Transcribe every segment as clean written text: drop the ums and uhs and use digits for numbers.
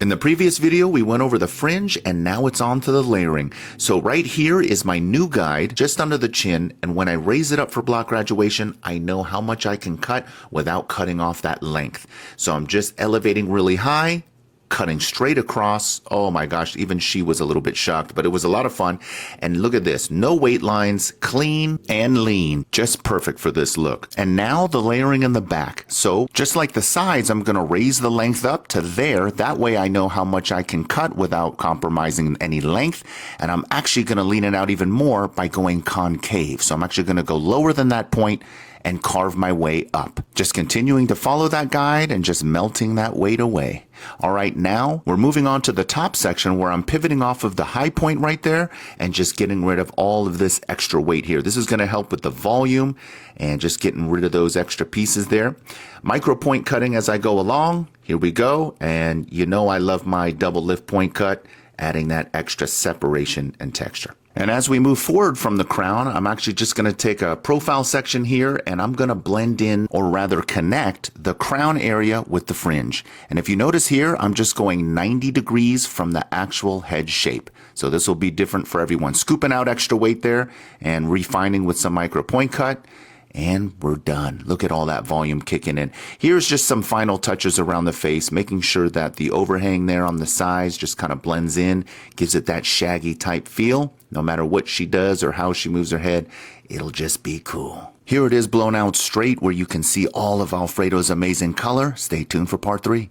In the previous video, we went over the fringe and now it's on to the layering. So right here is my new guide just under the chin, and when I raise it up for block graduation, I know how much I can cut without cutting off that length. So I'm just elevating really high, cutting straight across. Oh my gosh, even she was a little bit shocked, but it was a lot of fun. And look at this, no weight lines, clean and lean, just perfect for this look. And now the layering in the back. So just like the sides, I'm gonna raise the length up to there. That way I know how much I can cut without compromising any length. And I'm actually gonna lean it out even more by going concave. So I'm actually gonna go lower than that point and carve my way up. Just continuing to follow that guide and just melting that weight away. All right, now we're moving on to the top section where I'm pivoting off of the high point right there and just getting rid of all of this extra weight here. This is gonna help with the volume and just getting rid of those extra pieces there. Micro point cutting as I go along. Here we go. And you know I love my double lift point cut, adding that extra separation and texture. And as we move forward from the crown, I'm actually just going to take a profile section here and I'm going to blend in, or rather connect, the crown area with the fringe. And if you notice here, I'm just going 90 degrees from the actual head shape. So this will be different for everyone. Scooping out extra weight there and refining with some micro point cut. And we're done. Look at all that volume kicking in. Here's just some final touches around the face, making sure that the overhang there on the sides just kind of blends in, gives it that shaggy type feel. No matter what she does or how she moves her head, it'll just be cool. Here it is blown out straight where you can see all of Alfredo's amazing color. Stay tuned for part 3.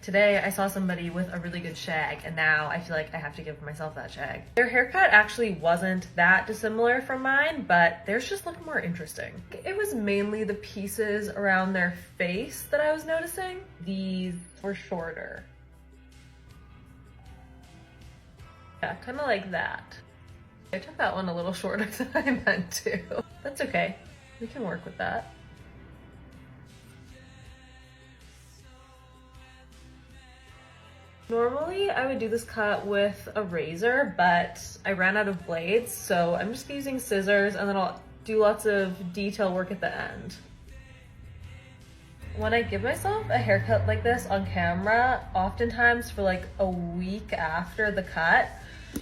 Today I saw somebody with a really good shag and now I feel like I have to give myself that shag. Their haircut actually wasn't that dissimilar from mine, but theirs just looked more interesting. It was mainly the pieces around their face that I was noticing. These were shorter. Yeah, kind of like that. I took that one a little shorter than I meant to. That's okay, we can work with that. Normally I would do this cut with a razor, but I ran out of blades, so I'm just using scissors, and then I'll do lots of detail work at the end. When I give myself a haircut like this on camera, oftentimes for like a week after the cut,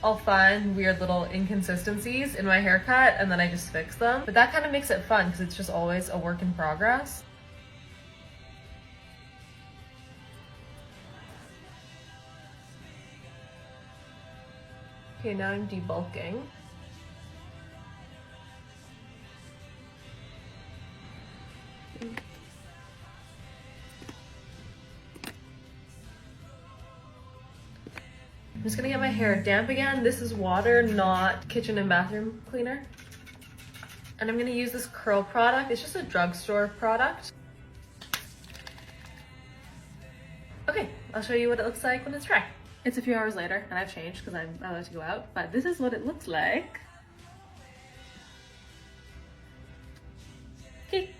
I'll find weird little inconsistencies in my haircut and then I just fix them. But that kind of makes it fun because it's just always a work in progress. Okay, now I'm debulking. I'm just gonna get my hair damp again. This is water, not kitchen and bathroom cleaner. And I'm gonna use this curl product. It's just a drugstore product. Okay, I'll show you what it looks like when it's dry. It's a few hours later and I've changed because I'm about to go out, but this is what it looks like. Okay,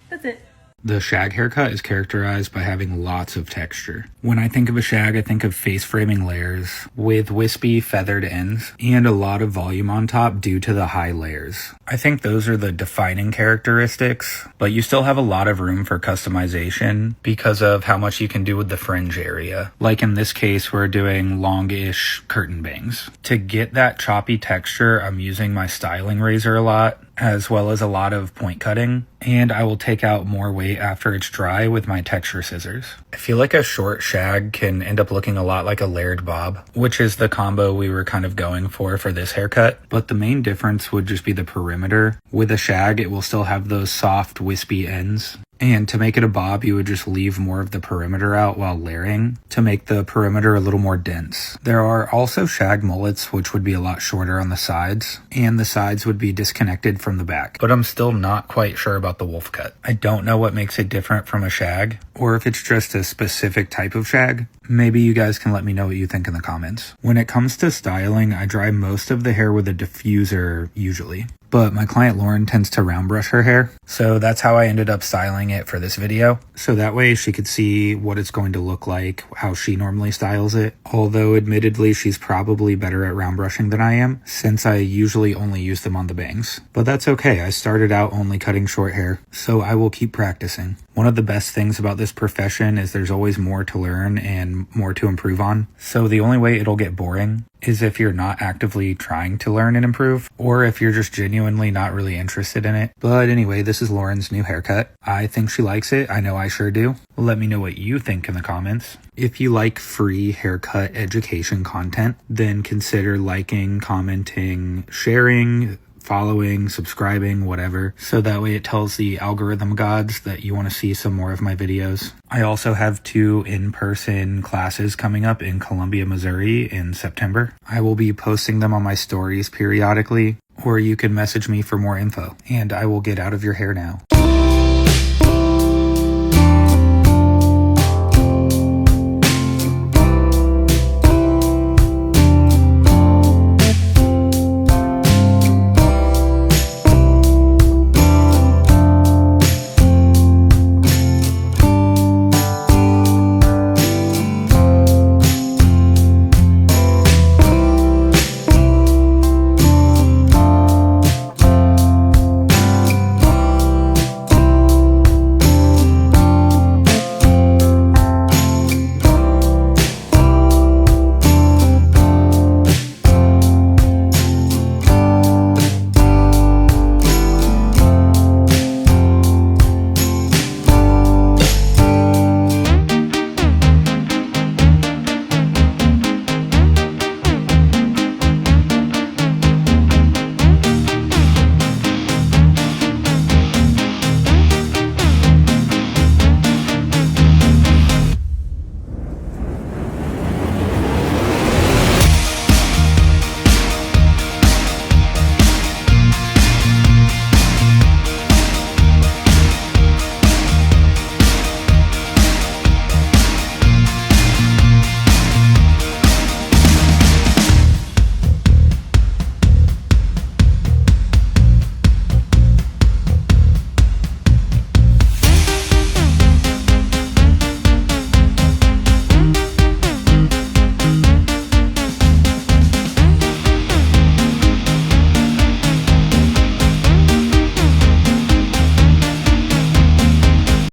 that's it. The shag haircut is characterized by having lots of texture. When I think of a shag, I think of face framing layers with wispy feathered ends and a lot of volume on top due to the high layers. I think those are the defining characteristics, but you still have a lot of room for customization because of how much you can do with the fringe area. Like in this case, we're doing longish curtain bangs. To get that choppy texture, I'm using my styling razor a lot, as well as a lot of point cutting, and I will take out more weight after it's dry with my texture scissors. I feel like a short shag can end up looking a lot like a layered bob, which is the combo we were kind of going for this haircut, but the main difference would just be the perimeter. With a shag, it will still have those soft, wispy ends. And to make it a bob, you would just leave more of the perimeter out while layering to make the perimeter a little more dense. There are also shag mullets, which would be a lot shorter on the sides, and the sides would be disconnected from the back. But I'm still not quite sure about the wolf cut. I don't know what makes it different from a shag, or if it's just a specific type of shag. Maybe you guys can let me know what you think in the comments. When it comes to styling, I dry most of the hair with a diffuser usually. But my client Lauren tends to round brush her hair, so that's how I ended up styling it for this video. So that way she could see what it's going to look like, how she normally styles it. Although admittedly she's probably better at round brushing than I am, since I usually only use them on the bangs. But that's okay, I started out only cutting short hair, so I will keep practicing. One of the best things about this profession is there's always more to learn and more to improve on. So the only way it'll get boring is if you're not actively trying to learn and improve, or if you're just genuinely not really interested in it. But anyway, this is Lauren's new haircut. I think she likes it. I know I sure do. Let me know what you think in the comments. If you like free haircut education content, then consider liking, commenting, sharing, following, subscribing, whatever, so that way it tells the algorithm gods that you want to see some more of my videos. I also have 2 in-person classes coming up in Columbia, Missouri in September. I will be posting them on my stories periodically, or you can message me for more info, and I will get out of your hair now.